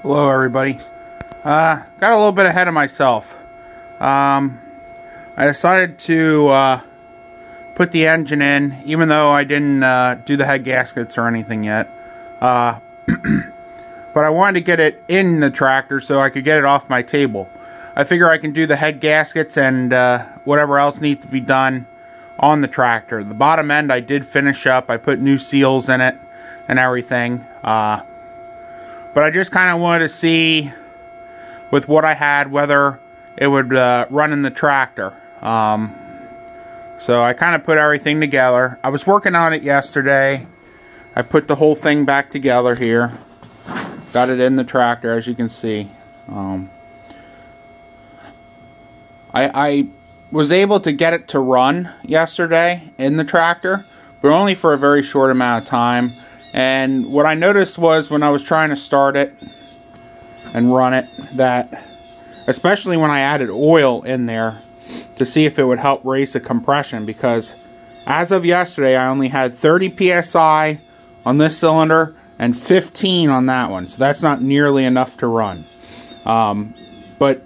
Hello everybody. Got a little bit ahead of myself. I decided to put the engine in, even though I didn't do the head gaskets or anything yet. But I wanted to get it in the tractor so I could get it off my table. I figure I can do the head gaskets and whatever else needs to be done on the tractor. The bottom end I did finish up. I put new seals in it and everything. But I just kind of wanted to see, with what I had, whether it would run in the tractor. So I kind of put everything together. I was working on it yesterday. I put the whole thing back together here. Got it in the tractor, as you can see. I was able to get it to run yesterday in the tractor, but only for a very short amount of time. And what I noticed was, when I was trying to start it and run it, that especially when I added oil in there to see if it would help raise the compression, because as of yesterday I only had 30 psi on this cylinder and 15 on that one, so that's not nearly enough to run. But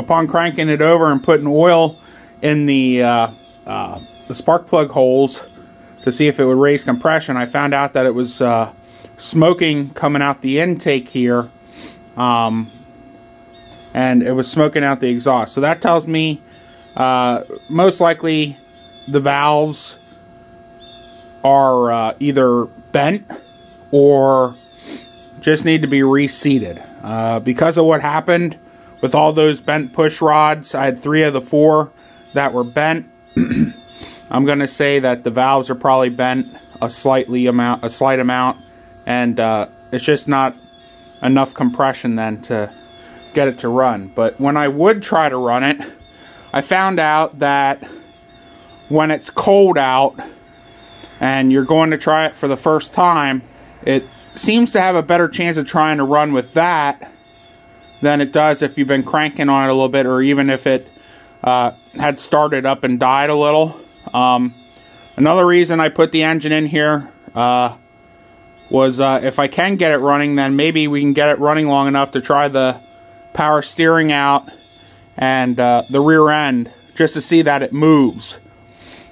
upon cranking it over and putting oil in the spark plug holes to see if it would raise compression, I found out that it was smoking coming out the intake here, and it was smoking out the exhaust. So that tells me most likely the valves are either bent or just need to be reseated. Because of what happened with all those bent push rods, I had 3 of the 4 that were bent. I'm going to say that the valves are probably bent a slight amount, and it's just not enough compression then to get it to run. But when I would try to run it, I found out that when it's cold out and you're going to try it for the first time, it seems to have a better chance of trying to run with that than it does if you've been cranking on it a little bit, or even if it had started up and died a little. Another reason I put the engine in here was if I can get it running, then maybe we can get it running long enough to try the power steering out and the rear end, just to see that it moves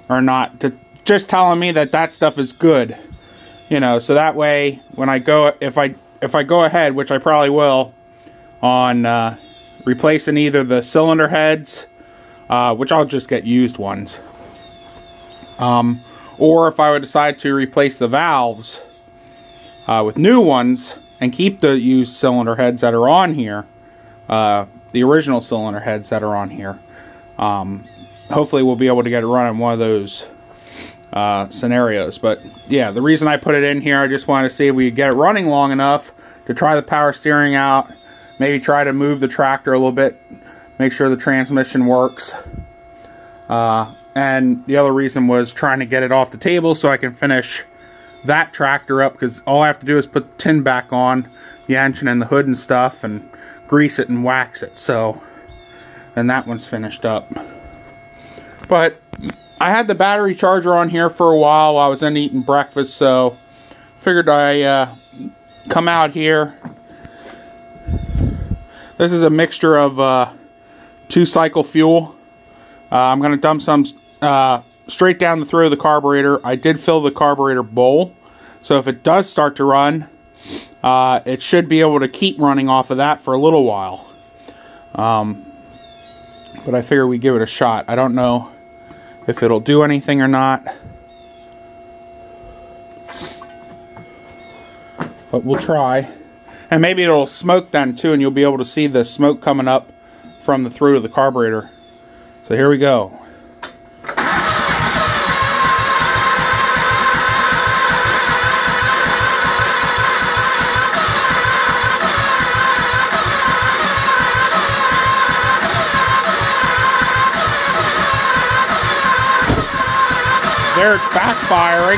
or not. Just telling me that that stuff is good, you know. So that way, when I go, if I go ahead, which I probably will, on replacing either the cylinder heads, which I'll just get used ones. Or if I would decide to replace the valves with new ones and keep the used cylinder heads that are on here, the original cylinder heads that are on here, hopefully we'll be able to get it running one of those scenarios. But yeah, the reason I put it in here, I just wanted to see if we could get it running long enough to try the power steering out, maybe try to move the tractor a little bit, make sure the transmission works. And the other reason was trying to get it off the table so I can finish that tractor up, because all I have to do is put the tin back on the engine and the hood and stuff and grease it and wax it. So then that one's finished up. But I had the battery charger on here for a while I was in eating breakfast, so figured I come out here. This is a mixture of 2-cycle fuel. I'm going to dump some straight down the throat of the carburetor. I did fill the carburetor bowl, so if it does start to run, it should be able to keep running off of that for a little while. But I figure we give it a shot. I don't know if it'll do anything or not, but we'll try. And maybe it'll smoke then too, and you'll be able to see the smoke coming up from the throat of the carburetor. So here we go. There, it's backfiring.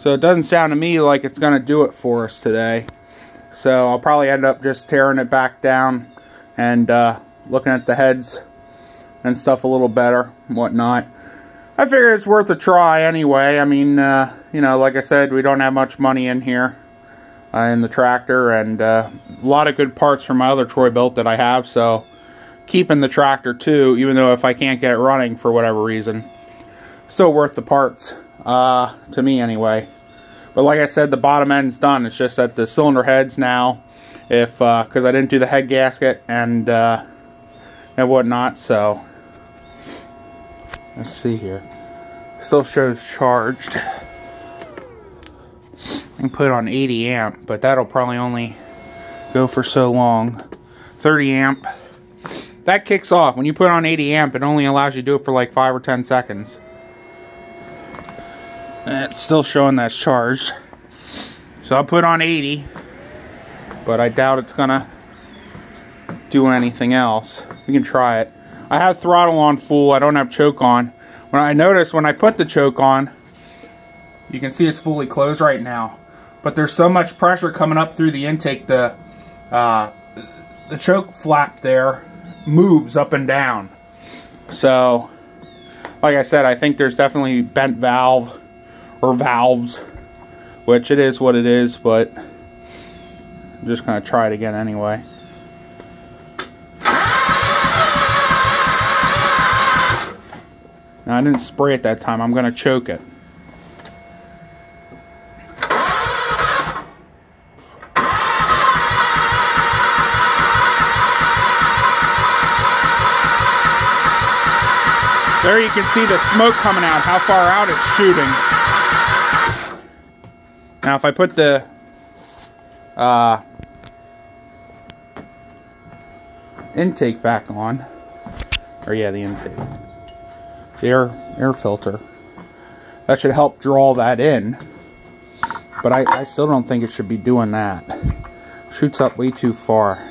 So it doesn't sound to me like it's going to do it for us today. So I'll probably end up just tearing it back down and looking at the heads and stuff a little better and whatnot. I figure it's worth a try anyway. I mean, you know, like I said, we don't have much money in here in the tractor, and a lot of good parts from my other Troy Bilt that I have, so keeping the tractor too, even though if I can't get it running for whatever reason, still worth the parts, to me anyway. But like I said, the bottom end's done. It's just that the cylinder heads now, if because I didn't do the head gasket and whatnot, so let's see here. Still shows charged. I can put it on 80 amp, but that'll probably only go for so long. 30 amp. That kicks off. When you put it on 80 amp, it only allows you to do it for like 5 or 10 seconds. And it's still showing that's charged. So I'll put on 80, but I doubt it's gonna do anything else. We can try it. I have throttle on full. I don't have choke on. When I noticed when I put the choke on, you can see it's fully closed right now. But there's so much pressure coming up through the intake, the choke flap there moves up and down. So, like I said, I think there's definitely bent valve or valves, which it is what it is, but I'm just going to try it again anyway. Now, I didn't spray it that time. I'm going to choke it. There you can see the smoke coming out, how far out it's shooting. Now if I put the intake back on, or yeah, the intake, the air filter, that should help draw that in, but I still don't think it should be doing that. Shoots up way too far.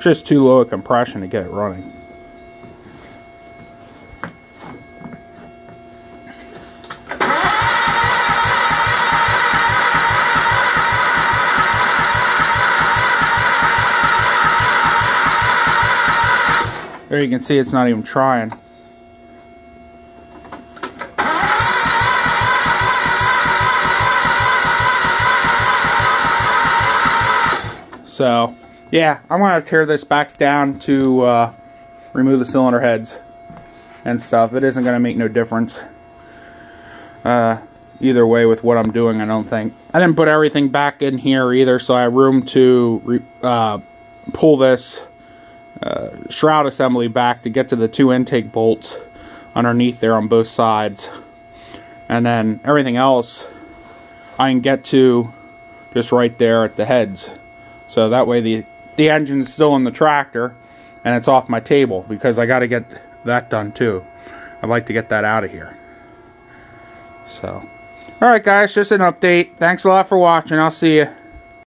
Just too low a compression to get it running. There you can see it's not even trying. So yeah, I'm going to tear this back down to remove the cylinder heads and stuff. It isn't going to make no difference either way with what I'm doing, I don't think. I didn't put everything back in here either, so I have room to pull this shroud assembly back to get to the 2 intake bolts underneath there on both sides. And then everything else I can get to just right there at the heads. So that way the engine's still in the tractor and it's off my table, because I got to get that done too. I'd like to get that out of here. So, alright guys, just an update. Thanks a lot for watching. I'll see you.